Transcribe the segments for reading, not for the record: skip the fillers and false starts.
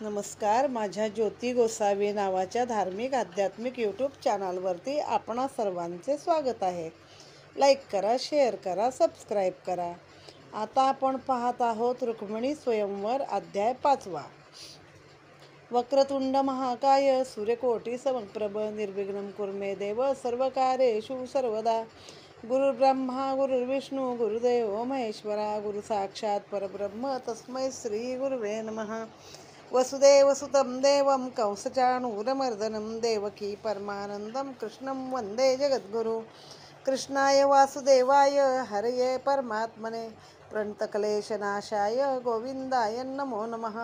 नमस्कार. माझ्या ज्योती गोसावी नावाच्या धार्मिक आध्यात्मिक यूट्यूब चॅनलवरती आपणा सर्वांचे स्वागत आहे. लाईक करा, शेअर करा, सबस्क्राईब करा. आता आपण पाहत आहोत रुक्मिणी स्वयंवर अध्याय 5. वक्रतुंड महाकाय सूर्यकोटी समप्रभ निर्विघ्नं कुर्मे देव सर्वकार्येषु सर्वदा. गुरुर्ब्रह्मा गुरुर्विष्णू गुरुदेव महेश्वरा. गुरु साक्षात परब्रह्म तस्मै श्री गुरुवे नमः. वसुदेवसुतं देवं कंसचाणूरमर्दनं देवकी परमानन्दं कृष्णं वन्दे जगद्गुरु. कृष्णाय वासुदेवाय हरये परमात्मने प्रणतक्लेशनाशाय गोविन्दाय नमो नमः.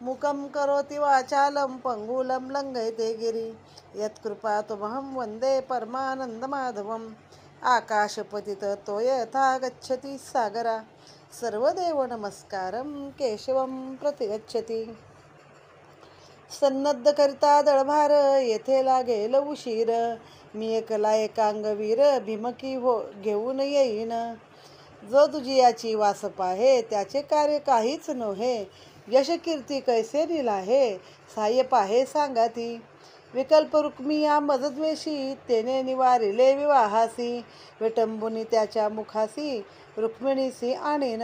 मूकं करोति वाचालं पङ्गुलं लङ्घयते गिरि यत्कृपातुमहं वन्दे परमानन्दमाधवम्. आकाशपतिततो यथा गच्छति सागरा सर्वदेव नमस्कारं केशवं प्रतिगच्छति. सन्नद्ध करिता दळभार येथे लागेल उशीर. मी एकला एकांगवीर भीमकी घेऊन येईन. जो तुझी याची वास पाहे त्याचे कार्य काहीच नव्हे. यश कीर्ती कैसे निलाहे साह्य पाहे सांगाती. विकल्प रुक्मी या मजद्वेषी तेने निवारिले विवाहासी. विटंबुनी त्याच्या मुखासी रुक्मिणीसी आणीन.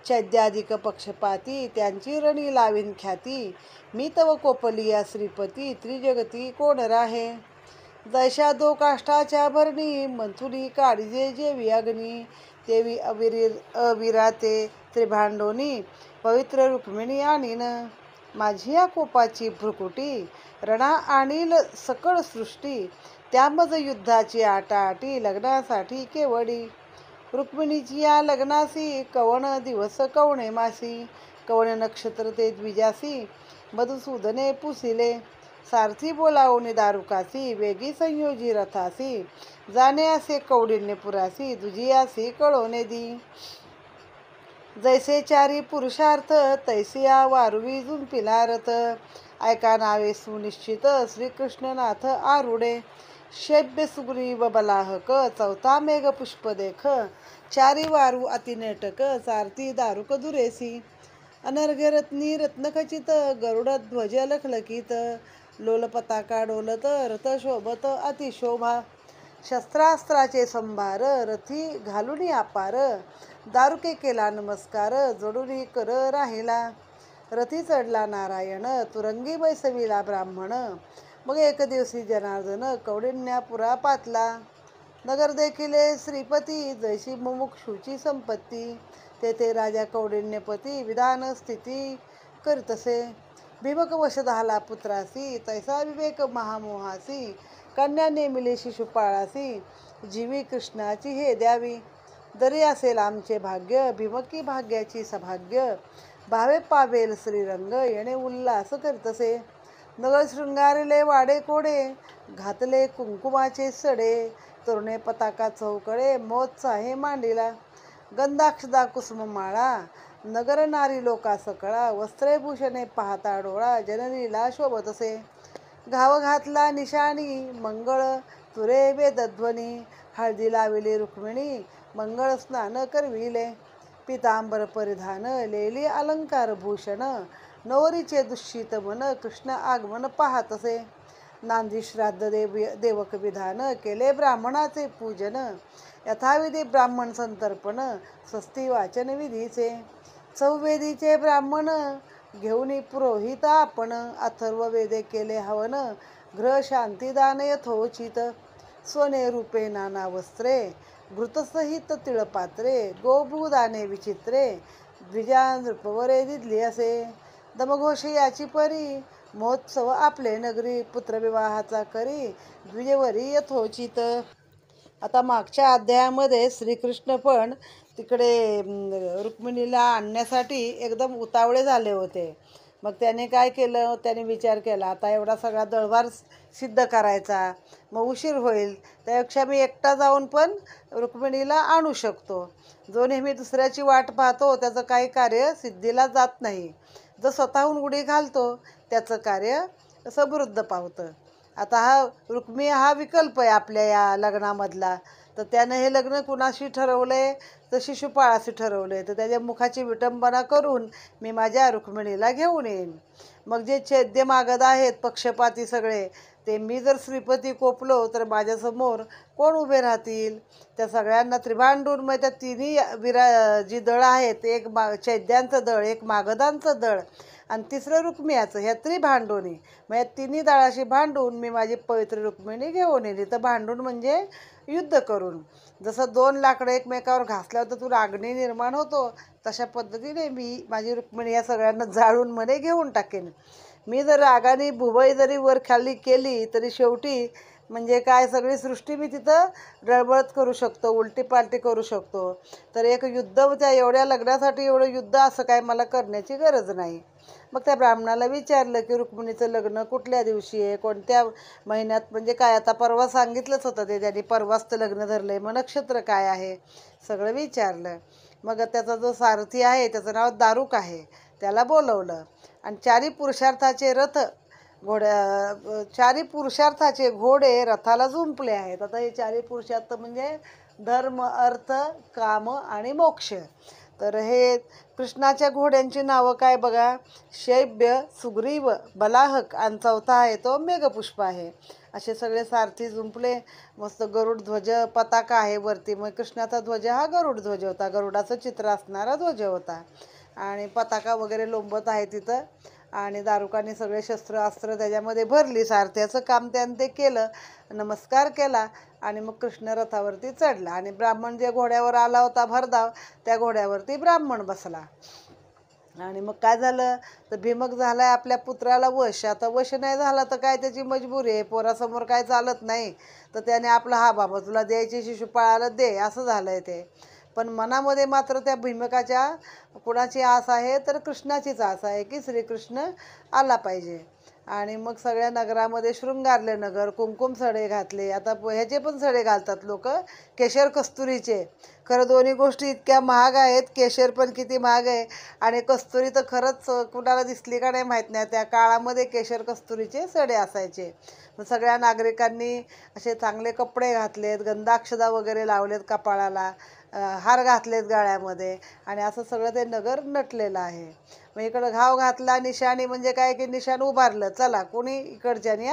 चैद्याधिक पक्षपाती त्यांची रणी लावीन ख्याती. मी तव कोपलिया श्रीपती त्रिजगती कोण राहे. जैशा दो काष्टाच्या भरणी मंथुनी काळीजे जेवी अग्नी. तेवी अविराते त्रिभांडोनी पवित्र रुक्मिणी आणीन. माझी या कोपाची भ्रुकुटी रणा आणील सकळ सृष्टी. त्यामज युद्धाची आटाआटी लग्नासाठी केवडी. रुक्मिणीची या लग्नासी कवण दिवस कवणे मासी. कवण नक्षत्र ते द्विजासी मधुसूदने पुसिले. सारथी बोलावून दारुकासी वेगी संयोजी रथासी. जाणे असे कौडिन्य पुरासी दुजियासी कळवणे दी. जैसे चारी पुरुषार्थ तैसिया वारुवी जुंपिला रथ. ऐका नावे सुनिश्चित श्रीकृष्णनाथ आरुडे. शैब्य सुग्रीव बलाहक चौथा मेघ पुष्प देख. चारी वारू अतिनेटक सारथी दारुक दुरेसी. अनर्घ्य रत्नी रत्नखचित गरुड ध्वज लखलकित. लोल पताका डोलत रथ शोभत अतिशोभा. शस्त्रास्त्राचे संभार रथी घालून अपार. दारुके केला नमस्कार जोडून कर राहिला. रथी चढला नारायण तुरंगी बैसविला ब्राह्मण. मग एक दिवशी जनार्दन कौंडिण्यापुरा पातला. नगर देखिले श्रीपती जैशी मुमुक्षुची संपत्ती. तेथे राजा कौंडिण्यपती विधान स्थिती करीतसे. भीमक वश झाला पुत्रासी तैसा विवेक महामोहासी. कन्या नेमिले शिशुपाळासी जीवी कृष्णाची हे द्यावी. दरी असेल आमचे भाग्य भीमकी भाग्याची सभाग्य. भावे पावेल श्रीरंग येणे उल्हास करीतसे. नगर शृंगारिले वाडे कोडे घातले कुंकुमाचे सडे. तरुणे पताका चौकडे मोत्साहे मांडिला. गंधाक्षदा कुसुममाळा नगर नारी लोका सकळा. वस्त्रे भूषणे पाहता डोळा जननीला शोभतसे. घाव घातला निशाणी मंगळ तुरे वेदध्वनी. हळदी लाविली रुक्मिणी मंगळ स्नान करविले. पितांबर परिधान लेली अलंकार भूषण. नवरीचे दुष्यित मन कृष्ण आगमन पाहतसे. नांदी श्राद्ध देवक विधान केले ब्राह्मणाचे पूजन. यथाविधी ब्राह्मण संतर्पण स्वस्ती वाचन विधीचे. चौवेदीचे ब्राह्मण घेऊन पुरोहित आपण. अथर्व वेदे केले हवन ग्रह शांतीदान यथोचित. सोने रूपे नाना वस्त्रे घृतसहित तिळपात्रे. गोभूदाने विचित्रे द्विजा नृपवरे दिदली असे. दमघोष याची परी महोत्सव आपले नगरी. पुत्रविवाहाचा करी द्विजवरी यथोचित. आता मागच्या अध्यायामध्ये श्रीकृष्ण पण तिकडे रुक्मिणीला आणण्यासाठी एकदम उतावळे झाले होते. मग त्याने काय केलं, त्याने विचार केला आता एवढा सगळा दळभार सिद्ध करायचा, मग उशीर होईल. त्यापेक्षा मी एकटा जाऊन पण रुक्मिणीला आणू शकतो. जो नेहमी दुसऱ्याची वाट पाहतो त्याचं काही कार्य सिद्धीला जात नाही. जो स्वतःहून उडी घालतो त्याचं कार्य समृद्ध पावतं. आता रुक्मी हा विकल्प आहे आपल्या या लग्नामधला. तर त्यानं हे लग्न कुणाशी ठरवलंय तर शिशुपाळाशी ठरवलंय. तर त्याच्या मुखाची विटंबना करून मी माझ्या रुक्मिणीला घेऊन येईन. मग जे चैद्य मागध आहेत पक्षपाती सगळे, ते मी जर श्रीपती कोपलो तर माझ्यासमोर कोण उभे राहतील? त्या सगळ्यांना त्रिभांडून मग त्या तिन्ही जी दळ आहेत, एक चैद्यांचं दळ, एक मागधांचं दळ आणि तिसरं रुक्मियाचं, ह्या त्रिभांडूनी, मग या तिन्ही दळाशी भांडून मी माझी पवित्र रुक्मिणी घेऊन येईल. तर भांडून म्हणजे युद्ध करून. जसं दोन लाकडं एकमेकावर घासल्यावर तर तुला अग्नी निर्माण होतो, तशा पद्धतीने मी माझी रुक्मिणी या सगळ्यांना जाळून मध्ये घेऊन टाकेन. मी जर रागाने भुवई जरी वर खाली केली तरी शेवटी म्हणजे काय, सगळी सृष्टी मी तिथं डळबळत करू शकतो, उलटी पालटी करू शकतो. तर एक युद्ध, त्या एवढ्या लग्नासाठी एवढं युद्ध असं काय मला करण्याची गरज नाही. मग त्या ब्राह्मणाला विचारलं की रुक्मिणीचं लग्न कुठल्या दिवशी आहे, कोणत्या महिन्यात, म्हणजे काय, आता परवा सांगितलंच होतं ते त्यांनी, परवाच तर लग्न धरलं आहे, मग नक्षत्र काय आहे सगळं विचारलं. मग त्याचा जो सारथी आहे त्याचं नाव दारुक आहे, त्याला बोलवलं आणि चारी पुरुषार्थाचे घोडे रथाला जुंपले आहेत. आता हे चारी पुरुषार्थ म्हणजे धर्म, अर्थ, काम आणि मोक्ष. तर हे कृष्णाच्या घोड्यांची नावं काय बघा, शैब्य, सुग्रीव, बलाहक आणि चौथा आहे तो मेघपुष्प आहे. असे सगळे सारथी जुंपले. मस्त गरुड ध्वज पताका आहे वरती. मग कृष्णाचा ध्वज हा गरुड ध्वज होता, गरुडाचं चित्र असणारा ध्वज होता आणि पताका वगैरे लोंबत आहे तिथं. आणि दारुकाने सगळे शस्त्र अस्त्र त्याच्यामध्ये भरली. सारथ्याचं काम त्यानं ते केलं, नमस्कार केला आणि मग कृष्ण रथावरती चढला आणि ब्राह्मण जे घोड्यावर आला होता भरधाव, त्या घोड्यावरती ब्राह्मण बसला. आणि मग काय झालं तर भीमक झालाय आपल्या पुत्राला वश. आता वश नाही झाला तर काय, त्याची मजबुरी आहे, पोरासमोर काय चालत नाही. तर त्याने आपला, हा बाबा तुला द्यायची शिशुपाळाला दे, असं झालंय ते. पण मनामध्ये मात्र त्या भीमकाच्या कुणाची आस आहे तर कृष्णाचीच आस आहे की श्रीकृष्ण आला पाहिजे. आणि मग सगळ्या नगरामध्ये शृंगारले नगर, कुमकुम सडे घातले. आता ह्याचे पण सडे घालतात लोक, केशर कस्तुरीचे. खरं दोन्ही गोष्टी इतक्या महाग आहेत, केशर पण किती महाग आहे आणि कस्तुरी तर खरंच कुणाला दिसली का नाही माहीत नाही. त्या काळामध्ये केशर कस्तुरीचे सडे असायचे. सगळ्या नागरिकांनी असे चांगले कपडे घातलेत, गंधाक्षदा वगैरे लावलेत कपाळाला, हार घातलेत गाळ्यामध्ये आणि असं सगळं ते नगर नटलेलं आहे. मग इकडं घाव घातला, निशाणी म्हणजे काय की निशाण उभारलं, चला कोणी इकडच्यानी,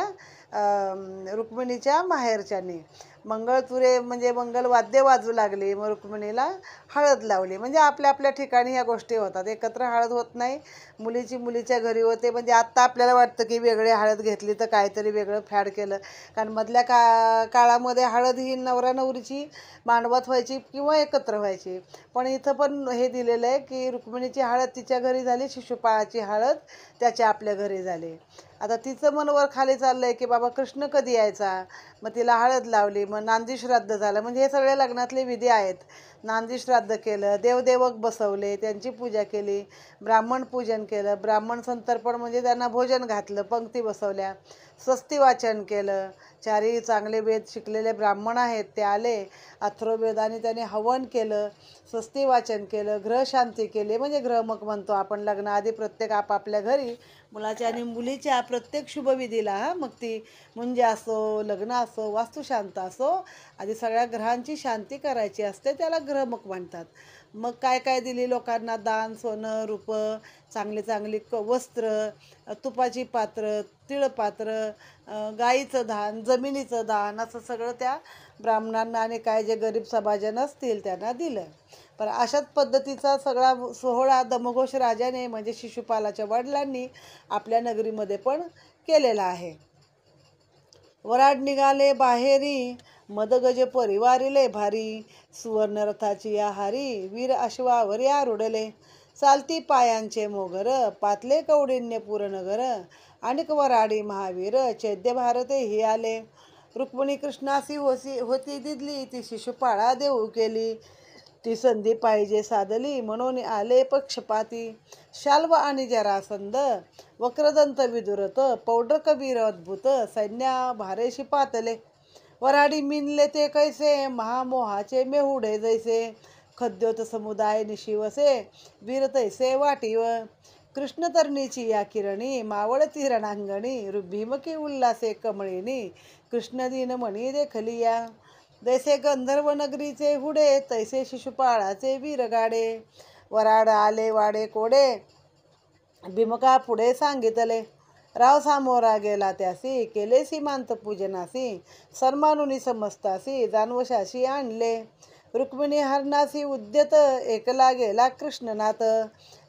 रुक्मिणीच्या माहेरच्यानी मंगळतुरे म्हणजे मंगलवाद्य वाजू लागली. मग रुक्मिणीला हळद लावली. म्हणजे आपल्या आपल्या ठिकाणी ह्या गोष्टी होतात, एकत्र हळद होत नाही. मुलीची मुलीच्या घरी होते. म्हणजे आत्ता आपल्याला वाटतं की वेगळे हळद घेतली तर काहीतरी वेगळं फॅड केलं, कारण मधल्या काळामध्ये हळद ही नवरा नवरीची मांडवात व्हायची किंवा एकत्र व्हायची. पण इथं पण हे दिलेलं आहे की रुक्मिणीची हळद तिच्या घरी झाली, शिशुपाळाची हळद त्याच्या आपल्या घरी झाली. आता तिचं मन वर खाली चाललं आहे की बाबा कृष्ण कधी यायचा. मग तिला हळद लावली, मग नांदी श्राद्ध झालं. म्हणजे हे सगळे लग्नातले विधी आहेत. नांदी श्राद्ध केलं, देवदेवक बसवले, त्यांची पूजा केली, ब्राह्मण पूजन केलं, ब्राह्मण संतर्पण म्हणजे त्यांना भोजन घातलं, पंक्ती बसवल्या, स्वस्ती वाचन केलं. चारही चांगले वेद शिकलेले ब्राह्मण आहेत ते आले, अथर्ववेदाने त्यांनी हवन केलं, स्वस्ती वाचन केलं, ग्रहशांती केली. म्हणजे ग्रहमक म्हणतो आपण लग्नाआधी प्रत्येक आपापल्या घरी मुलाच्या आणि मुलीच्या प्रत्येक शुभविधीला, मग ती मुंज असो, लग्न असो, वास्तुशांत असो, आधी सगळ्या ग्रहांची शांती करायची असते, त्याला ग्रहमक म्हणतात. मग काय काय दिली लोकांना दान, सोनं रूपं, चांगली चांगली वस्त्र, तुपाची पात्र, तिळपात्र, गाईचं दान, जमिनीचं दान, असं सगळं त्या ब्राह्मणांना आणि काय जे गरीब सभाजन असतील त्यांना दिलं. पण अशाच पद्धतीचा सगळा सोहळा दमघोष राजाने म्हणजे शिशुपालाच्या वडिलांनी आपल्या नगरीमध्ये पण केलेला आहे. वराड निघाले बाहेरी, मदगज परिवारिले भारी, सुवर्णरथाची आहारी, वीर अश्वावर आरुडले, चालती पायांचे मोगर, पातले कौडिन्य पुरनगर, अनेक वराडी महावीर, चैद्य भारते ही आले. रुक्मिणी कृष्णासी होती दिदली, ती शिशुपाळा देऊ केली, ती संधी पाहिजे साधली, म्हणून आले पक्षपाती, शाल्व आणि जरासंध, वक्रदंत विदुरत, पौड्र कबीर अद्भुत, सैन्या भारेशी पातले, वराडी मिनले ते कैसे, महामोहाचे मेहुडे जैसे, खद्योत समुदाय निशिवसे, वीर तैसे वाटीव, कृष्ण तरणीची या किरणी, मावळती रणांगणी, भीमकी उल्हासे कमळिनी, कृष्णदीन मणी देखलिया. जैसे गंधर्व नगरीचे हुडे तैसे शिशुपाळाचे वीरगाडे. वराड आले वाडे कोडे भीमका पुढे सांगितले. राव सामोरा गेला त्यासी केले सीमांत पूजनासी. सन्मानुनी समस्तासी जानवशाशी आणले. रुक्मिणी हरणासी उद्यत एकला गेला कृष्णनाथ.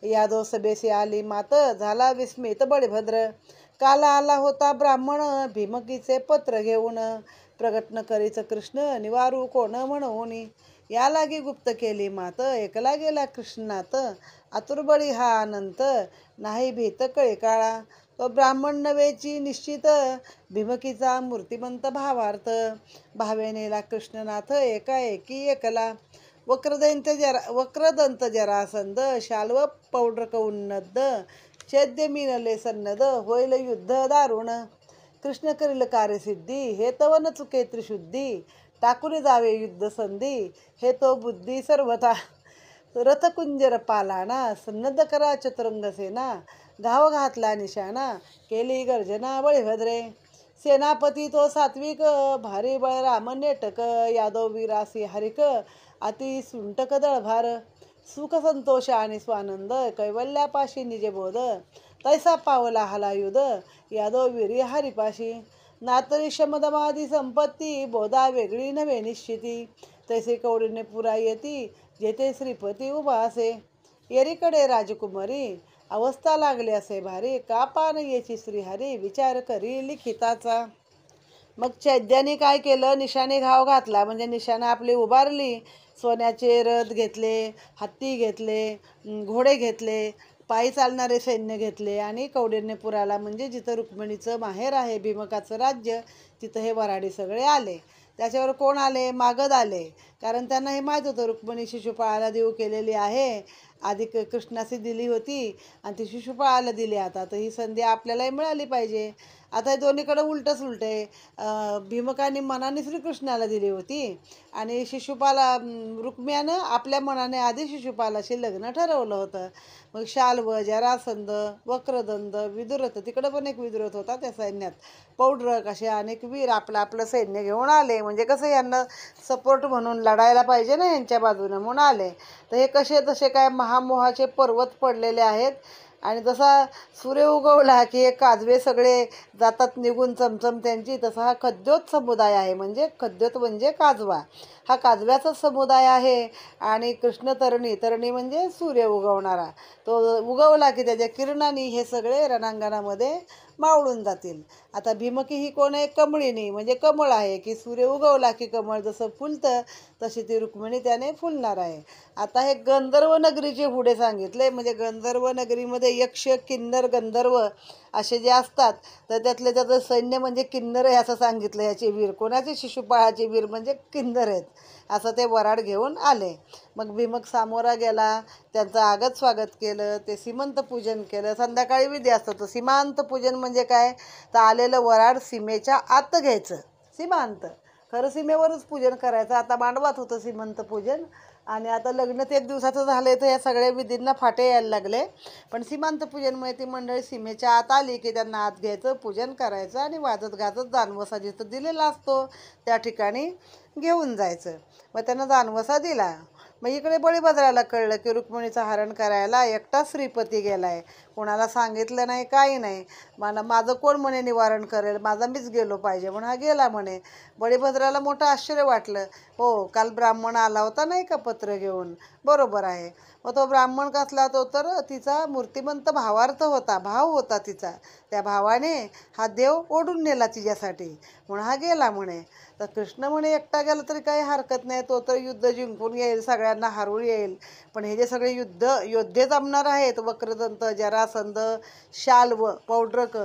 यादव सभेसी आली मात झाला विस्मित बळभद्र. काला आला होता ब्राह्मण भीमकीचे पत्र घेऊन. प्रगट न करीच कृष्ण निवारू कोण म्हणून. या लागी गुप्त केली मात एकला गेला कृष्णनाथ. आतुरबळी हा अनंत नाही भीत कळे काळा. तो ब्राह्मण नवेची निश्चित भीमकीचा मूर्तिमंत भावार्थ. भावे नेला कृष्णनाथ एकाएकी एकला. वक्रदंत जरासंध शाल्व पौड्रक उन्नद. चैद्य मिनले सन्नद होईल युद्ध दारुण. कृष्ण करील कार्यसिद्धी हे तव न चुके त्रिशुद्धी. टाकून जावे युद्ध संधी हे तो बुद्धी सर्वथा. रथकुंजर पालाना सन्नद करा चतुरंग सेना. घाव घातला निशाणा केली गर्जना बळीभद्रे. सेनापती तो सात्विक भारी बळराम नेटक. यादव वीरासी हरिक अति सुंटक दळभार. सुख संतोष आणि स्वानंद कैवल्यापाशी निजे बोध. तैसा पावला हलायुध यादव वीरी हरिपाशी. नातरी शमदमादी संपत्ती बोधा वेगळी नव्हे निश्चिती. तैसे कवडीने पुरा येती जेथे श्रीपती उभा असे. येरीकडे राजकुमारी अवस्था लागली असे भारी. का पान येची श्रीहरी विचार करी लिखिताचा. मग चैद्याने काय केलं, निशाने घाव घातला म्हणजे निशाणा आपली उभारली. सोन्याचे रथ घेतले, हत्ती घेतले, घोडे घेतले, पायी चालणारे सैन्य घेतले आणि कौंडिण्यपुराला म्हणजे जिथं रुक्मिणीचं माहेर आहे भीमकाचं राज्य तिथं हे वराडी सगळे आले. त्याच्यावर कोण आले, मागध आले. कारण त्यांना हे माहीत होतं रुक्मिणी शिशुपाळाला देऊ केलेली आहे. आधी कृष्णाशी दिली होती आणि ती शिशुपाळाला दिली. आता तर ही संधी आपल्यालाही मिळाली पाहिजे. आता हे दोन्हीकडं उलटंच उलटे. भीमकाने मनाने श्रीकृष्णाला दिली होती आणि शिशुपाला रुक्म्यानं आपल्या मनाने आधी शिशुपालाशी लग्न ठरवलं होतं. मग शाल्व, जरासंध, वक्रदंत, विदुरथ तिकडं पण एक विदुरथ होता त्या सैन्यात. पौड्रक असे अनेक वीर आपलं सैन्य घेऊन आले. म्हणजे कसं यांना सपोर्ट म्हणून लढायला पाहिजे ना यांच्या बाजूनं म्हणून आले. तर हे कसे तसे काय महामोहाचे पर्वत पडलेले आहेत. आणि जसा सूर्य उगवला की हे काजवे सगळे जातात निघून चमचम त्यांची. तसा हा खद्योत समुदाय आहे. म्हणजे खद्योत म्हणजे काजवा. हा काजव्याचा समुदाय आहे. आणि कृष्णतरणी म्हणजे सूर्य उगवणारा, तो उगवला की त्याच्या किरणांनी हे सगळे रणांगणामध्ये मावळून जातील. आता भीमकी ही कोण आहे, कमळिनी म्हणजे कमळ आहे. की सूर्य उगवला की कमळ जसं फुलतं तशी ती रुक्मिणी त्याने फुलणार आहे. आता हे गंधर्व नगरीचे पुढे सांगितले. म्हणजे गंधर्व नगरीमध्ये यक्ष, किन्नर, गंधर्व असे जे असतात तर त्यातले त्याचं सैन्य म्हणजे किन्नर आहे असं सांगितलं. याचे वीर कोणाचे, शिशुपाळाचे वीर म्हणजे किन्नर आहेत. असं ते वराड घेऊन आले. मग भीमक सामोरा गेला, त्यांचं आगत स्वागत केलं, ते सीमंत पूजन केलं. संध्याकाळी विधी असतो तो सीमांत पूजन म्हणजे काय तर आलेलं वराड सीमेच्या आत घ्यायचं. सीमांत खरं सीमेवरच पूजन करायचं. आता मांडवात होतं सीमंत पूजन आणि आता लग्न ते 1 दिवसाचं झालं तर या सगळ्या विधींना फाटे यायला लागले. पण सीमांत पूजनमुळे ती मंडळी सीमेच्या आत आली की त्यांना आत घ्यायचं, पूजन करायचं आणि वाजत गाजत जानवसा जिथं दिलेला असतो त्या ठिकाणी घेऊन जायचं. मग त्यांना जानवसा दिला. मग इकडे बळीभद्राला कळलं की रुक्मिणीचं हरण करायला एकटा श्रीपती गेलाय. कोणाला सांगितलं नाही, काही नाही. माझं कोण म्हणे निवारण करेल, माझा मीच गेलो पाहिजे म्हणून हा गेला म्हणे. बळीभद्राला मोठं आश्चर्य वाटलं. हो, काल ब्राह्मण आला होता नाही का पत्र घेऊन, बरोबर आहे. मग तो ब्राह्मण कसला, तो तर तिचा मूर्तिमंत भावार्थ होता, भाव होता तिचा. त्या भावाने हा देव ओढून नेला तिच्यासाठी म्हणून हा गेला म्हणे. तर कृष्ण म्हणे एकटा गेला तरी काही हरकत नाही, तो तर युद्ध जिंकून येईल, सगळ्यांना हरवून येईल. पण हे जे सगळे योद्धे जमणार आहेत, वक्रदंत, जरासंध, शाल्व, पौड्रक,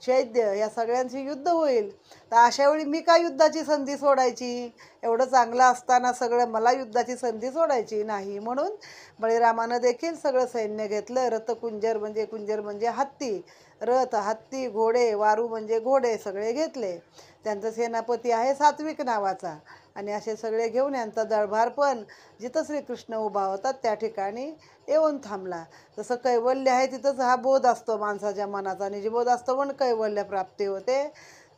चैद्य या सगळ्यांचे युद्ध होईल. तर अशा वेळी मी काय युद्धाची संधी सोडायची, एवढं चांगलं असताना सगळं मला युद्धाची संधी सोडायची नाही. म्हणून बळीरामानं देखील सगळं सैन्य घेतलं. रथकुंजर म्हणजे कुंजर म्हणजे हत्ती, रथ, हत्ती, घोडे, वारू म्हणजे घोडे सगळे घेतले. त्यांचा सेनापती आहे सात्विक नावाचा. आणि असे सगळे घेऊन यांचा दळभार पण जिथं श्रीकृष्ण उभा होता त्या ठिकाणी येऊन थांबला. जसं कैवल्य आहे तिथंच हा बोध असतो माणसाच्या मनाचा, निजबोध असतो पण कैवल्य प्राप्ती होते.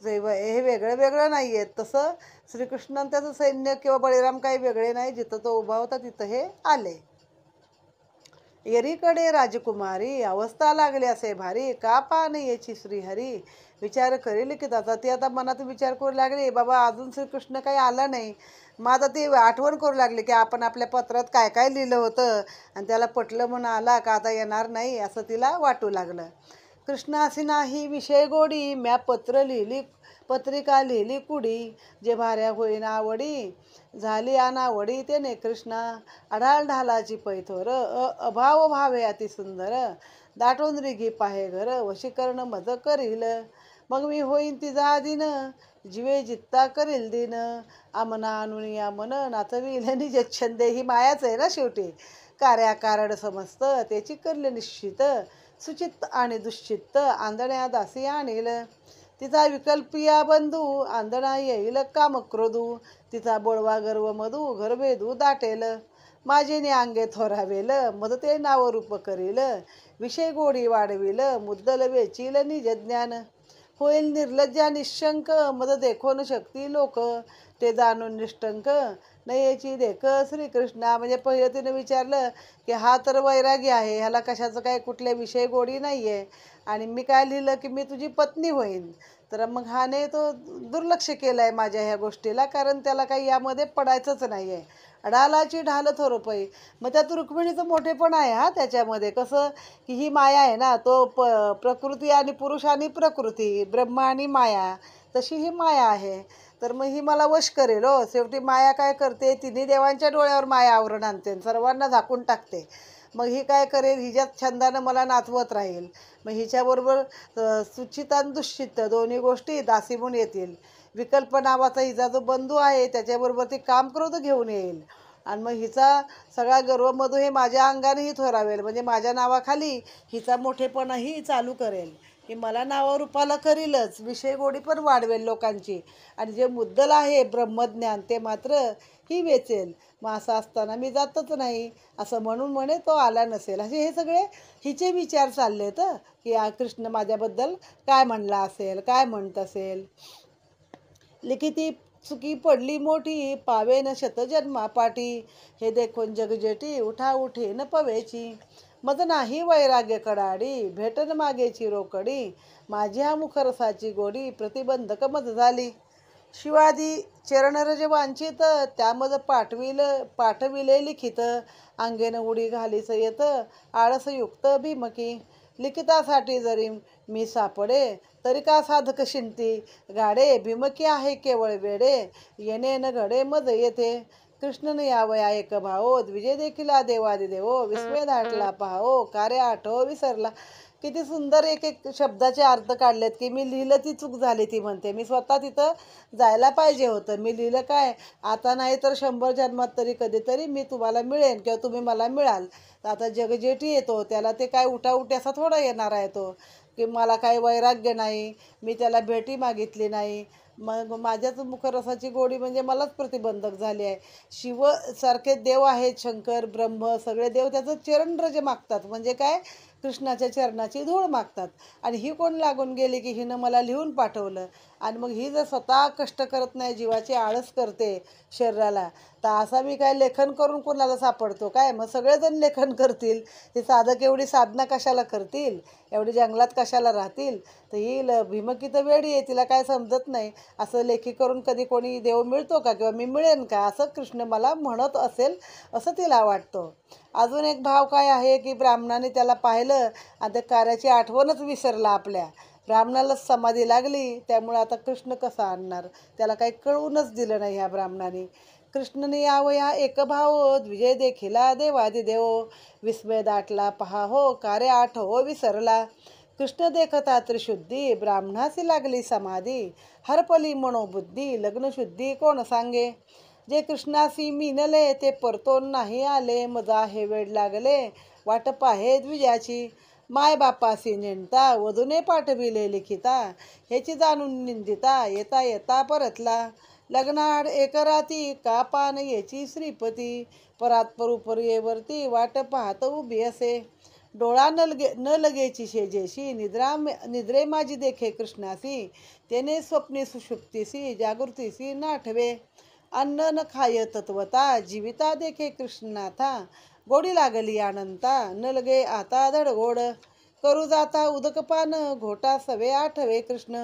हे वेगळं वेगळं नाही आहे. तसं श्रीकृष्ण आणि त्याचं सैन्य किंवा बळीराम काही वेगळे नाही, जिथं तो उभा होता तिथं हे आले. एरीकडे राजकुमारी अवस्था लागली असे भारी, का पान याची श्रीहरी. विचार करेल की ती आता मनात विचार करू लागली, बाबा अजून श्रीकृष्ण काही आला नाही. मग आता ती आठवण करू लागली की आपण आपल्या पत्रात काय काय लिहिलं होतं आणि त्याला पटलं म्हणून आला का आता येणार नाही, असं तिला वाटू लागलं. कृष्णासी नाही विषय गोडी, म्या पत्रिका लिहिली कुडी. जे भाऱ्या होईन आवडी, झाली अनावडी त्याने कृष्णा. अढाळ ढालाची पैथोर, अभाव भावे अति सुंदर. दाटून रिगी पाहे घर, वशीकरण मज करील. मग मी होईन तिचा आदिन, जीवे जित्ता करील दिन. आमना अनुनिया मन नाचविल निज छंदे. ही मायाच आहे ना शेवटी. कार्या कारण समस्त त्याची करले निश्चित. सुचित्त आणि दुश्चित्त आंधण्या दासी आणील. तिचा विकल्पिया बंधू आंधळा येईल कामक्रोधू. तिचा बोळवा गर्व मधू घरभेदू दाटेल. माझे अंगे थोरावेल मदते नावरूप करील. विषय गोडी वाढविल मुद्दल वेचील निज ज्ञान. होईल निर्लज्जा निशंक मद देखोन शक्ती लोक. ते जाणून निष्ठंक नयेची देख श्रीकृष्णा. म्हणजे पहिलं तिने विचारलं की हा तर वैरागी आहे, ह्याला कशाचं काय कुठले विषय गोडी नाही आहे, आणि मी काय लिहिलं की मी तुझी पत्नी होईन. तर मग हाने तो दुर्लक्ष केलं आहे माझ्या ह्या गोष्टीला, कारण त्याला काही यामध्ये पडायचंच नाही आहे. ढालाची ढाल थोरपई. मग त्यात रुक्मिणीचं मोठेपण आहे हा त्याच्यामध्ये. कसं की ही माया आहे ना, तो प्रकृती आणि पुरुष आणि प्रकृती, ब्रह्मा आणि माया, तशी ही माया आहे. तर मग ही मला वश करेल हो. शेवटी माया काय करते, तिन्ही देवांच्या डोळ्यावर माया आवरण आणते, सर्वांना झाकून टाकते. मग ही काय करेल, हिच्यात छंदानं मला नाचवत राहील. मग हिच्याबरोबर सुचित आणि दुश्चित्त दोन्ही गोष्टी दासीमून येतील. विकल्प नावाचा हिचा जो बंधू आहे त्याच्याबरोबर ती कामक्रोध घेऊन येईल. आणि मग हिचा सगळा गर्वमधू हे माझ्या अंगानेही थोरावेल. म्हणजे माझ्या नावाखाली हिचा मोठेपणाही चालू करेल, की मला नावारूपाला करीलच. विषय गोडी पण वाढवेल लोकांची. आणि जे मुद्दल आहे ब्रह्मज्ञान ते मात्र ही वेचेल. मग असं असताना मी जातच नाही, असं म्हणून म्हणे तो आला नसेल. असे हे सगळे हिचे विचार चालले तर की कृष्ण माझ्याबद्दल काय म्हणला असेल, काय म्हणत असेल. लिखिती चुकी पडली मोठी, पावे न शतजन्मा पाठी. हे देखून जगजेटी उठा उठी न पवेची. मज नाही वैराग्य कडाडी, भेटन मागेची रोकडी. माझ्या मुखरसाची गोडी प्रतिबंधक मज झाली. शिवादी चरणरज वांछित, त्यामज पाठविले लिखित. अंगेन उडी घालीच येत आळसयुक्त भीमकी. लिखितासाठी जरी मी सापडे, तरी का साधक शिंती गाडे. भीमकी आहे केवळ वेडे, येणे न घडे मज येथे. कृष्णन यावया एक भाओ, द्विजय देखिला देवादिदेवो. विस्मय दाटला पहाओ, कार्य आठव विसरला. किती सुंदर एक एक शब्दाचे अर्थ काढलेत, की मी लिहिलं ती चूक झाली ती म्हणते. मी स्वतः तिथं जायला पाहिजे होतं. मी लिहिलं काय, आता नाही तर 100 जन्मात तरी कधीतरी मी तुम्हाला मिळेन किंवा तुम्ही मला मिळाल. तर आता जगजेठी येतो, त्याला ते काय उठाउठी असा थोडा येणार आहे तो, की मला काही वैराग्य नाही, मी त्याला भेटी मागितली नाही. मग माझ्याच मुखरसाची गोडी म्हणजे मलाच प्रतिबंधक झाली आहे. शिवसारखे देव आहेत, शंकर ब्रह्म सगळे देव त्याचं चरणरज मागतात. म्हणजे काय, कृष्णाच्या चरणाची धूळ मागतात. आणि ही कोण लागून गेली की हिनं मला लिहून पाठवलं. आणि मग ही जर स्वतः कष्ट करत नाही, जीवाची आळस करते शरीराला, तर असा मी काय लेखन करून कोणाला सापडतो काय. मग सगळेजण लेखन करतील, ते साधक एवढी साधना कशाला करतील, एवढी जंगलात कशाला राहतील. तर ही भीमकी तर वेडी आहे, तिला काय समजत नाही. असं लेखी करून कधी कोणी देव मिळतो का, किंवा मी मिळेन का, असं कृष्ण मला म्हणत असेल असं तिला वाटतं. अजून एक भाव काय आहे की ब्राह्मणाने त्याला पाहिलं आणि त्या कार्याची आठवणच विसरला. आपल्या ब्राह्मणालाच समाधी लागली, त्यामुळे आता कृष्ण कसा आणणार, त्याला काही कळवूनच दिलं नाही ह्या ब्राह्मणाने. कृष्णने यावया एक भाव, द्विजय देखिला देवादिदेव. विस्मय दाटला पहा हो, कार्य आठव विसरला. कृष्ण देखता त्रिशुद्धी, ब्राह्मणासी लागली समाधी. हरपली मनोबुद्धी, लग्नशुद्धी कोण सांगे. जे कृष्णासी मिनले, ते परतोन नाही आले. मजा हे वेळ लागले, वाट पाहे द्विजाची. माय बापासी नेणता, वधूने पाठविले लिखिता. ह्याची जाणून निंदिता, येता येता परतला. लग्नाड एक राती, का पान याची श्रीपती. परात परुपर येवरती, वाट पाहत उभी असे. डोळा न लगेची शेजेशी निद्रे माझी देखे कृष्णासी. तेने स्वप्ने सुषुप्तीसी जागृतीसी नाठवे. अन्न न खाय तत्वता जीविता देखे कृष्णनाथा. गोडी लागली अनंता न लगे आता धडगोड. करू जाता उदकपान घोटा सवे आठवे कृष्ण.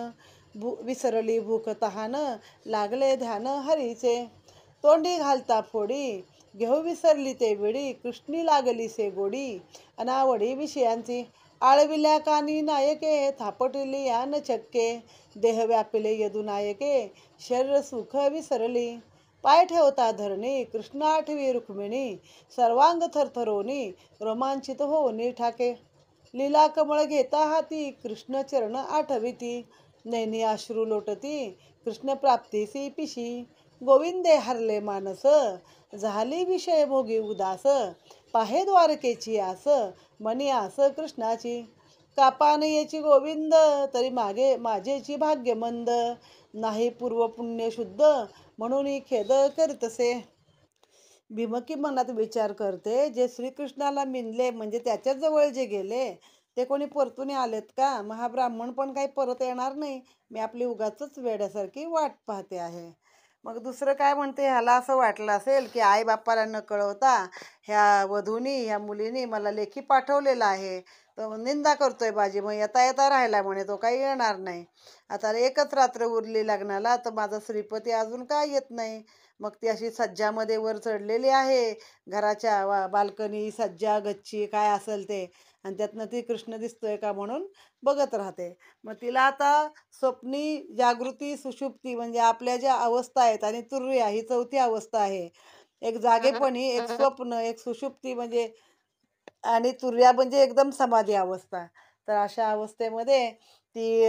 विसरली भूक तहान लागले ध्यान हरीचे. तोंडी घालता फोडी घेऊ विसरली ते वेडी. कृष्णी लागली से गोडी अनावडी विषयांची. आळविल्या कानी नायके थापटली यान चक्के. देह व्यापिले यदु नायके शरीर सुख विसरली. पाय ठेवता धरणी कृष्ण आठवी रुक्मिणी. सर्वांग थरथरोनी रोमांचित होऊनी ठाके. लीला कमळ घेता हाती कृष्ण चरण आठविती. नैनी अश्रू लोटती कृष्ण प्राप्तीसी पिशी. गोविंदे हरले मानस झाली विषय भोगी उदास. पाहे द्वारकेची आस मनी आस कृष्णाची. कापा नयेची गोविंद तरी मागे माझेची भाग्य मंद. नाही पूर्व पुण्य शुद्ध म्हणून खेद करतसे. भीमकी मनात विचार करते, जे श्रीकृष्णाला मिनले म्हणजे त्याच्या जवळ जे गेले ते कोणी परतून आलेत का? महाब्राह्मण पण काही परत येणार नाही. मी आपली उगाचच वेड्यासारखी वाट पाहते आहे. मग दुसरं काय म्हणते, ह्याला असं वाटलं असेल की आई बापाला न कळवता ह्या वधूनी ह्या मुलीनी मला लेखी पाठवलेला आहे, तो निंदा करतोय बाजी. मग येता येता राहिला म्हणे, तो काही येणार नाही. आता एकच रात्र उरली लग्नाला, तर माझा श्रीपती अजून काय येत नाही. मग ती अशी सज्जामध्ये वर चढलेली आहे, घराच्या बाल्कनी सज्जा गच्ची काय असेल ते, आणि त्यातनं ती कृष्ण दिसतोय का म्हणून बघत राहते. मग तिला आता स्वप्नी जागृती सुषुप्ती म्हणजे आपल्या ज्या अवस्था आहेत आणि तुर्या ही चौथी अवस्था आहे. एक जागेपणी, एक स्वप्न, एक सुषुप्ती म्हणजे आणि तुर्या म्हणजे एकदम समाधी अवस्था. तर अशा अवस्थेमध्ये ती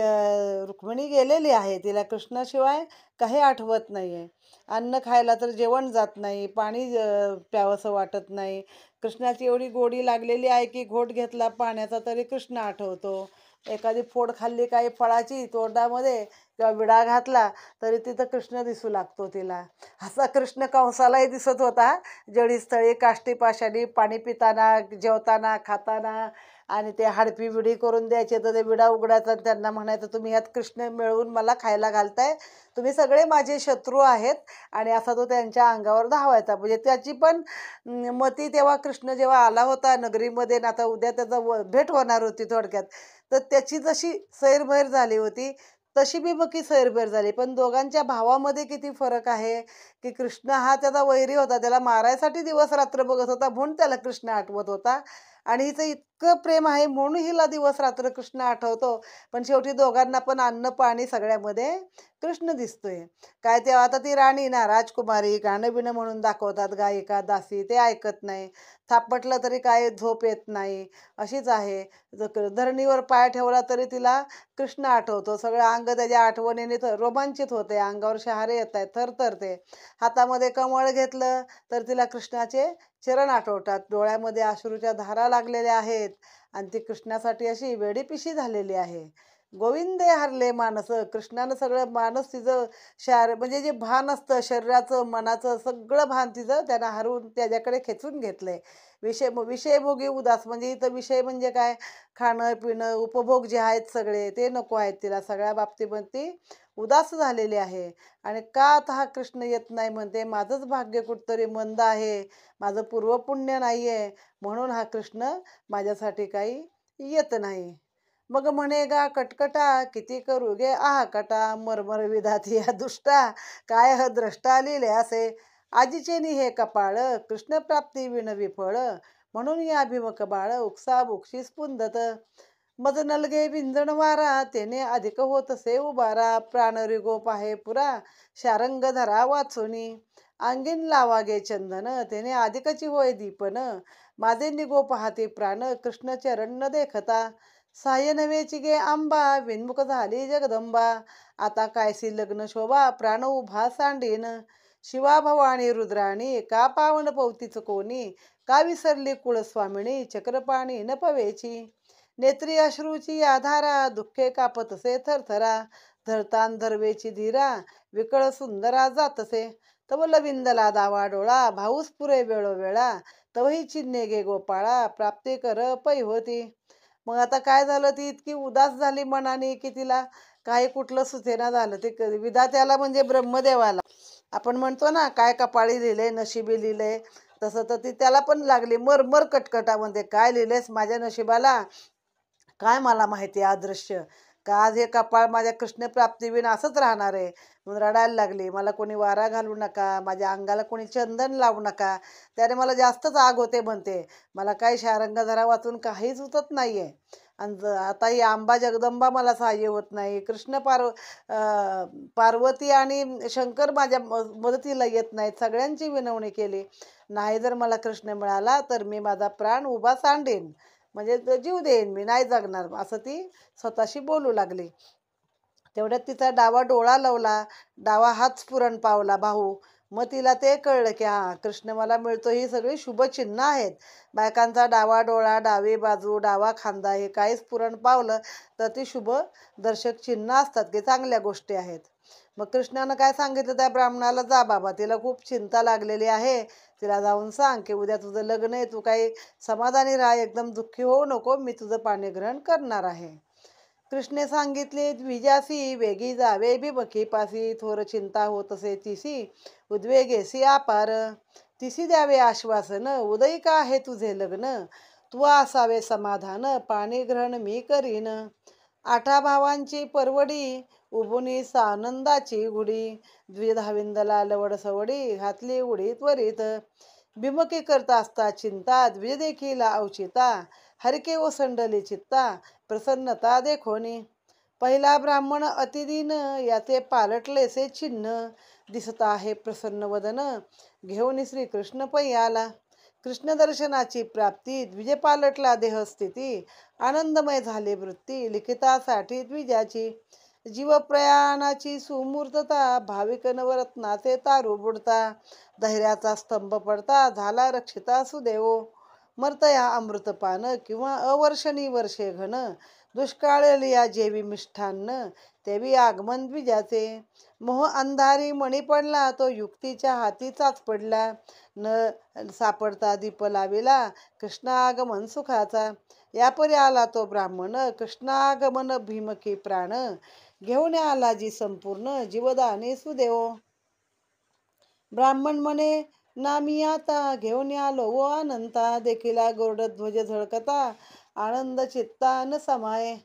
रुक्मिणी गेलेली आहे. तिला कृष्णाशिवाय काही आठवत नाही आहे. अन्न खायला तर जेवण जात नाही, पाणी प्यावंसं वाटत नाही. कृष्णाची एवढी गोडी लागलेली आहे की घोट घेतला पाण्याचा तरी कृष्ण आठवतो. एखादी फोड खाल्ली काही फळाची तोंडामध्ये किंवा विडा घातला तरी तिथं कृष्ण दिसू लागतो तिला. असा कृष्ण कंसालाही दिसत होता, जळीस्थळी काष्टी पाशाणी पाणी पिताना जेवताना खाताना. आणि ते हाडपी विडी करून द्यायचे तर ते विडा उघडायचा आणि त्यांना म्हणायचं, तुम्ही ह्यात कृष्ण मिळवून मला खायला घालताय, तुम्ही सगळे माझे शत्रू आहेत. आणि असा तो त्यांच्या अंगावर धावायचा. म्हणजे त्याची पण मती तेव्हा कृष्ण जेव्हा आला होता नगरीमध्ये, ना आता उद्या त्याचा भेट होणार होती थोडक्यात, तर त्याची जशी सैरभैर झाली होती तशी भीमकी सैरभैर झाली. पण दोघांच्या भावामध्ये किती फरक आहे की कृष्ण हा त्याचा वैरी होता, त्याला मारायसाठी दिवस रात्र बघत होता म्हणून त्याला कृष्ण आठवत होता. आणि हिचं इतकं प्रेम आहे म्हणून हिला दिवस रात्र कृष्ण आठवतो. पण शेवटी दोघांना पण अन्न पाणी सगळ्यामध्ये कृष्ण दिसतोय. काय तेव्हा आता ती राणी ना, राजकुमारी, गाणं बिणं म्हणून दाखवतात, गायिका दासी, ते ऐकत नाही. थापटलं तरी काय झोप येत नाही, अशीच आहे. धरणीवर पाय ठेवला तरी तिला कृष्ण आठवतो. सगळं अंग त्याच्या आठवणीने रोमांचित होते, अंगावर शहारे येत आहेत, थरथरते. हातामध्ये कमळ घेतलं तर तिला कृष्णाचे चरण आठवतात. डोळ्यामध्ये अश्रूच्या धारा लागलेल्या आहेत आणि ती कृष्णासाठी अशी वेडीपिशी झालेली आहे. गोविंदे हरले मानस. कृष्णानं सगळं मानस तिचं म्हणजे जे भान असतं शरीराचं मनाचं सगळं भान तिचं त्यानं हरवून त्याच्याकडे खेचून घेतलंय. विषयभोगी उदास म्हणजे इथं विषय म्हणजे काय, खाणं पिणं उपभोग जे आहेत सगळे ते नको आहेत तिला. सगळ्या बाबतीमध्ये ती उदास झालेली आहे. आणि का आता हा कृष्ण येत नाही म्हणते, माझंच भाग्य कुठतरी मंद आहे, माझं पूर्वपुण्य नाही आहे म्हणून हा कृष्ण माझ्यासाठी काही येत नाही. मग म्हणे गा कटकटा किती करू गे कटा. मरमर विधाती या दुष्टा काय ह द्रष्टा लिहिले असे. आजीचे नि हे कपाळ कृष्णप्राप्ती विणवी फळ. म्हणून या भीमक बाळ उक्सा बुक्षी स्पुंदत. मज नलगे विंजण वारा तेने अधिक होत से उबारा. प्राण रिगोप आहे पुरा शारंग धरा वाचुनी. अंगीन लावा गे चंदन तेने अधिकची होय दीपन. माझे निगोप हाती प्राण कृष्ण चरण न देखता. साह्य नव्हेची गे आंबा विनमुख झाली जगदंबा. आता कायसी लग्न शोभा प्राण उभा सांडीन. शिवा भवानी रुद्राणी का पावन पवतीच कोणी. का विसरली कुळस्वामिनी चक्रपाणी न पवेची. नेत्री अश्रूची आधारा दुःखे कापतसे थरथरा. धरतान धरवेची धीरा विकळ सुंदरा जातसे. तव लविंदला दावा डोळा भाऊस पुरे वेळोवेळा तवही चिन्हे गे गोपाळा प्राप्ती कर पै होती. मग आता काय झालं, ती इतकी उदास झाली मनाने की तिला काही कुठलं सुचेना झालं. ते विधात्याला म्हणजे ब्रह्मदेवाला आपण म्हणतो ना, काय कपाळी लिहिले नशिबी लिहिले, तसं तर ती त्याला पण लागली मरमर कटकटामध्ये. काय लिहिलेस माझ्या नशिबाला, काय मला माहिती अदृश्य, का आज हे कपाळ माझ्या कृष्ण प्राप्तीविन असंच राहणार आहे. म्हणून रडायला लागली. मला कोणी वारा घालू नका, माझ्या अंगाला कोणी चंदन लावू नका, त्याने मला जास्तच आग होते म्हणते. मला काही शारंगधरा वाचून काहीच सुचत नाहीये. आणि आता ही आंबा जगदंबा मला सहाय्य होत नाही. पार्वती आणि शंकर माझ्या मदतीला येत नाहीत. सगळ्यांची विनवणी केली. नाही जर मला कृष्ण मिळाला तर मी माझा प्राण उभा सांडेन, म्हणजे जीव देईन, मी नाही जगणार, असं ती स्वतःशी बोलू लागली. तेवढ्यात तिचा डावा डोळा लावला, डावा हात स्फुरण पावला भाऊ. मग तिला ते कळलं की हा, कृष्ण मला मिळतो ही सगळी शुभचिन्ह आहेत. बायकांचा डावा डोळा, डावी बाजू, डावा खांदा हे काही स्फुरण पावलं तर ती शुभ दर्शक चिन्ह असतात, की चांगल्या गोष्टी आहेत. मग कृष्णानं काय सांगितलं त्या ब्राह्मणाला, जा बाबा, तिला खूप चिंता लागलेली आहे, तिला जाऊन सांग की उद्या तुझं लग्न आहे, तू काही समाधानी राहा, एकदम दुःखी होऊ नको, मी तुझं पाणीग्रहण करणार आहे. कृष्णे सांगितले, द्विजासी वेगी जावे भीमकी पासी, थोर चिंता होत असे तिसी, उद्वेगेसी अपार. तिसी द्यावे आश्वासन, उदयी का आहे तुझे लग्न, तू असावे समाधान, पाणीग्रहण मी करीन. आठा भावांची परवडी, उभुनी सानंदाची गुढी, द्विधाविंदला लवड सवडी, घातली उडी त्वरित. भीमकी करता असता चिंता, द्विज देखील औचिता, हरके ओसंडली चित्ता, प्रसन्नता देखोनी. पहिला ब्राह्मण अतिदीन, याचे पालटलेसे चिन्ह, दिसत आहे प्रसन्न वदन, घेऊन श्रीकृष्ण पै आला. कृष्ण दर्शनाची प्राप्ती, द्विजे पालटला देहस्थिती, आनंदमय झाले वृत्ती, लिखितासाठी द्विजाची. जीवप्रयाणाची सुमूर्तता, भाविक नवरत्नाचे तारू बुडता, धैर्याचा स्तंभ पडता, झाला रक्षिता सुदेवो. मर्तया अमृतपान किंवा अवर्षणी वर्षे घन, दुष्काळ लिया जेवी मिष्ठान्न, तेवी आगमन द्विजाचे. मोह अंधारी मणी पडला, तो युक्तीच्या हातीचाच पडला, न सापडता दीप लाविला, कृष्णागमन सुखाचा. यापरी आला तो ब्राह्मण, कृष्णागमन भीमकी प्राण, घेऊन आला जी संपूर्ण, जीवदानी सुदेव. ब्राह्मण म्हणे, नामी आता घेऊन आलो व अनंता, देखिला गोरडध्वज झळकता, आनंद चित्ता न समाये.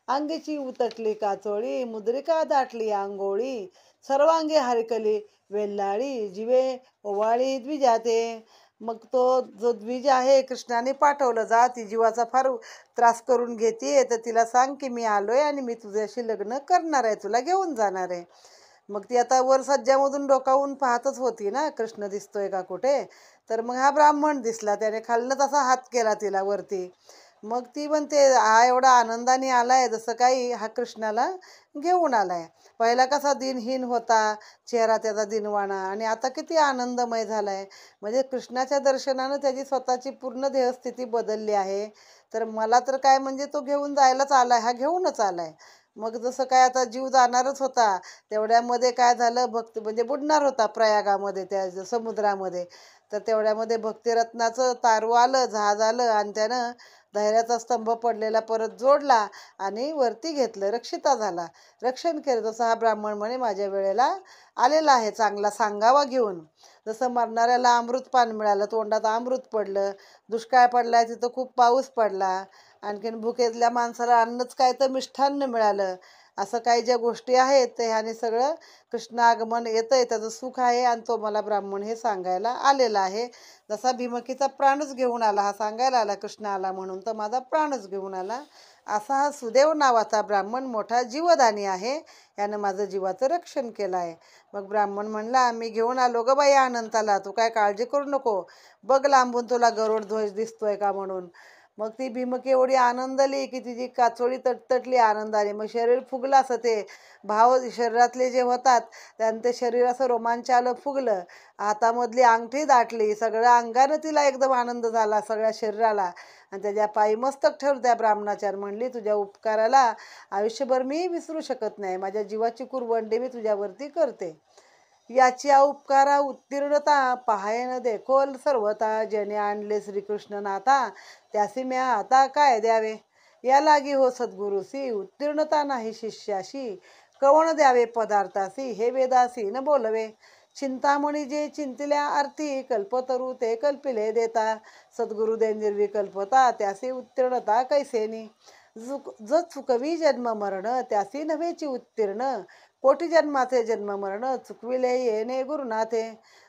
अंगीची उतटली काचोळी, मुद्रिका दाटली आंगोळी, सर्वांगी हरकली वेल्लाळी, जीवे ओवाळी द्विजाते. मग तो जो द्विज आहे कृष्णाने पाठवलं, जा, ती जीवाचा फार त्रास करून घेते, तर तिला सांग की मी आलोय आणि मी तुझ्याशी लग्न करणार आहे, तुला घेऊन जाणार आहे. मग ती आता वर सज्जामधून डोकावून पाहतच होती ना, कृष्ण दिसतोय का कुठे. तर मग हा ब्राह्मण दिसला, त्याने खाल्लं तसा हात केला तिला वरती. मग ती म्हणते, हा एवढा आनंदाने आलाय जसं काही हा कृष्णाला घेऊन आलाय. पहिला कसा दिनहीन होता चेहरा त्याचा दिनवाणा, आणि आता किती आनंदमय झालाय. म्हणजे कृष्णाच्या दर्शनानं त्याची स्वतःची पूर्ण देहस्थिती बदलली आहे. तर मला तर काय, म्हणजे तो घेऊन जायलाच आलाय, हा घेऊनच आलाय. मग जसं काय आता जीव जाणारच होता, तेवढ्यामध्ये काय झालं, भक्ती म्हणजे बुडणार होता प्रयागामध्ये त्या समुद्रामध्ये. तर तेवढ्यामध्ये भक्तिरत्नाचं तारू आलं, जहाज आलं, आणि त्यानं धैर्याचा स्तंभ पडलेला परत जोडला आणि वरती घेतलं, रक्षिता झाला, रक्षण केलं. तसं हा ब्राह्मण म्हणे, माझ्या वेळेला आलेला आहे, चांगला सांगावा घेऊन. जसं मरणाऱ्याला अमृतपान मिळालं, तोंडात अमृत पडलं, दुष्काळ पडलाय तिथं खूप पाऊस पडला, आणखीन भुकेतल्या माणसाला अन्नच काय तर मिष्ठान्न मिळालं, असं काही ज्या गोष्टी आहेत ते ह्याने सगळं कृष्ण आगमन येतंय, त्याचं सुख आहे, आणि तो मला ब्राह्मण हे सांगायला आलेला आहे. जसा भीमकीचा प्राणच घेऊन आला, हा सांगायला आला कृष्ण आला म्हणून, तर माझा प्राणच घेऊन आला. असा हा सुदेव नावाचा ब्राह्मण मोठा जीवदानी आहे, यानं माझं जीवाचं रक्षण केलं आहे. मग ब्राह्मण म्हणला, मी घेऊन आलो ग बाई अनंताला, तू काय काळजी करू नको, बघ लांबून तुला गरुड ध्वज दिसतोय का म्हणून. मग ती भीमकी एवढी आनंदली की तिची काचोळी तटतटली आनंदाने. मग शरीर फुगलं, असं ते भाव शरीरातले जे होतात त्यानं ते शरीर असं रोमांचालं, फुगलं, हातामधली अंगठी दाटली, सगळं अंगानं तिला एकदम आनंद झाला सगळ्या शरीराला. आणि त्याच्या पायी मस्तक ठेवलं त्या ब्राह्मणाच्या, म्हणली, तुझ्या उपकाराला आयुष्यभर मी विसरू शकत नाही, माझ्या जीवाची कुरवंडी मी तुझ्यावरती करते. याची उपकारा उत्तीर्णता पाहायन देखोल सर्वता. ज्याने आणले श्रीकृष्ण नाथा त्यासी म्या आता काय द्यावे. या लागी हो सद्गुरुसी उत्तीर्णता नाही शिष्याशी. कवण द्यावे पदार्थासी हे वेदासी न बोलवे. चिंतामणी जे चिंतिल्या अर्थी कल्पतरू ते कल्पिले देता. सद्गुरु दे निर्विकल्पता त्यासी उत्तीर्णता कैसेनी. जो चुकवी जन्म मरण त्यासी नव्हेची उत्तीर्ण. कोटी जन्माचे जन्म मरण चुकविले येणे गुरुनाथे.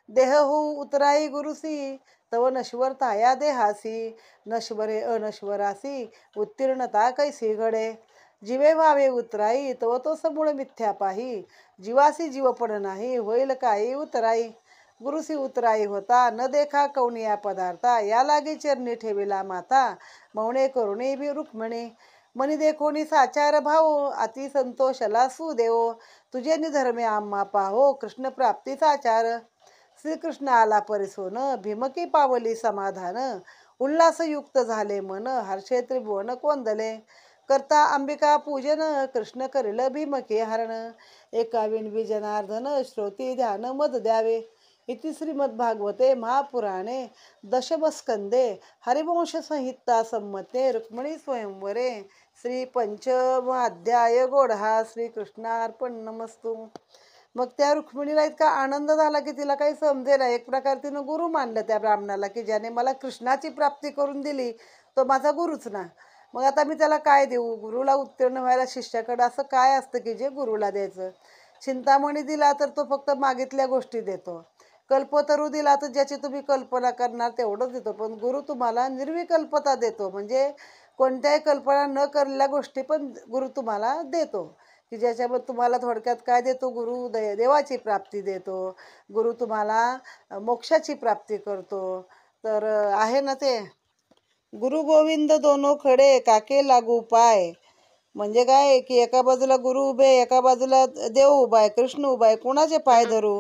देह हो उतराई गुरुसी तव नश्वरता या देहासी. नश्वरे अनश्वरासी उत्तीर्णता कैसी घडे. जीवे व्हावे उतराई तव तो समूळ मिथ्या पाही. जीवासी जीवपण नाही होईल काही उतराई. गुरुसी उतराई होता न देखा कौनिया पदार्था. या लागी चरणी ठेविला माता मौने करुणी भी रुक्मिणी. मनी देखोनी साचार भाऊ अति संतोषला सुदेव. तुझे निधर्मे आम्हा पाहो कृष्ण प्राप्तीचा आचार. श्रीकृष्ण आला परिसोन भीमकी पावली समाधान. उल्हासयुक्त झाले मन हर्षे त्रिभुवन कोंदले. करता अंबिका पूजन कृष्ण करिल भीमके हरण. एका विणवी जनार्दन श्रोती ध्यान मद द्यावे. इति श्रीमद्भागवते महापुराणे दशमस्कंदे हरिवंश संहिता संमते रुक्मिणी स्वयंवरे श्री पंचम अध्याय गोढा. श्रीकृष्णार्पण नमस्तु. मग त्या रुक्मिणीला इतका आनंद झाला की तिला काही समजेना. एक प्रकार तिनं गुरु मानलं त्या ब्राह्मणाला की ज्याने मला कृष्णाची प्राप्ती करून दिली तो माझा गुरुच ना. मग आता मी त्याला काय देऊ. गुरुला उत्तीर्ण व्हायला शिष्याकडे असं काय असतं की जे गुरुला द्यायचं. चिंतामणी दिला तर तो फक्त मागितल्या गोष्टी देतो. कल्पतरू दिला तर ज्याची तुम्ही कल्पना करणार तेवढंच देतो. पण गुरु तुम्हाला निर्विकल्पता देतो. म्हणजे कोणत्याही कल्पना न करलेल्या गोष्टी पण गुरु तुम्हाला देतो. की ज्याच्यामध्ये तुम्हाला थोडक्यात काय देतो गुरु देवाची प्राप्ती देतो. गुरु तुम्हाला मोक्षाची प्राप्ती करतो. तर आहे ना ते गुरु गोविंद दोनो खडे काके लागू पाय. म्हणजे काय की एका बाजूला गुरु उभे एका बाजूला देव उभा आहे कृष्ण उभा आहे. कोणाचे पाय धरू.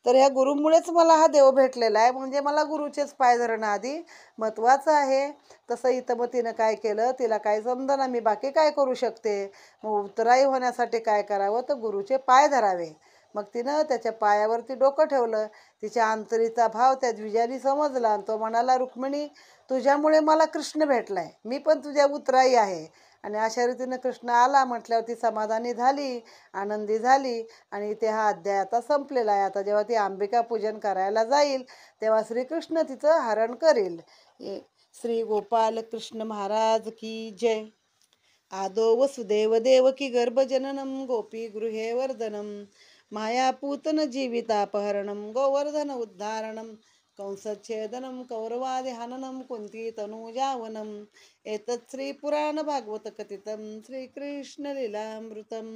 तर ह्या गुरुमुळेच मला हा देव भेटलेला आहे. म्हणजे मला गुरुचेच पाय धरणं आधी महत्वाचं आहे. तसं इथं मग तिनं काय केलं तिला काय समजेना मी बाकी काय करू शकते. मग उतराई होण्यासाठी काय करावं तर गुरुचे पाय धरावे. मग तिनं त्याच्या पायावरती डोकं ठेवलं. तिच्या अंतरीचा भाव त्या द्विजानी समजला आणि तो म्हणाला रुक्मिणी तुझ्यामुळे मला कृष्ण भेटलाय. मी पण तुझ्या उतराई आहे. आणि अशा रीतीनं कृष्ण आला म्हटल्यावर ती समाधानी झाली आनंदी झाली. आणि इथे हा अध्याय आता संपलेला आहे. आता जेव्हा ती अंबिका पूजन करायला जाईल तेव्हा श्रीकृष्ण तिचं हरण करेल. श्री गोपाल कृष्ण महाराज की जय. आदो वसुदेव देवकी गर्भजननम गोपी गृहे वर्धनम. मायापूतन जीवितापहरणम गोवर्धन उद्धारणम. कंसच्छेदनं कौरवादि हननं कुंती तनूजावनम्. एतत् श्री पुराण भागवत कथितं श्रीकृष्ण लीलामृतम्.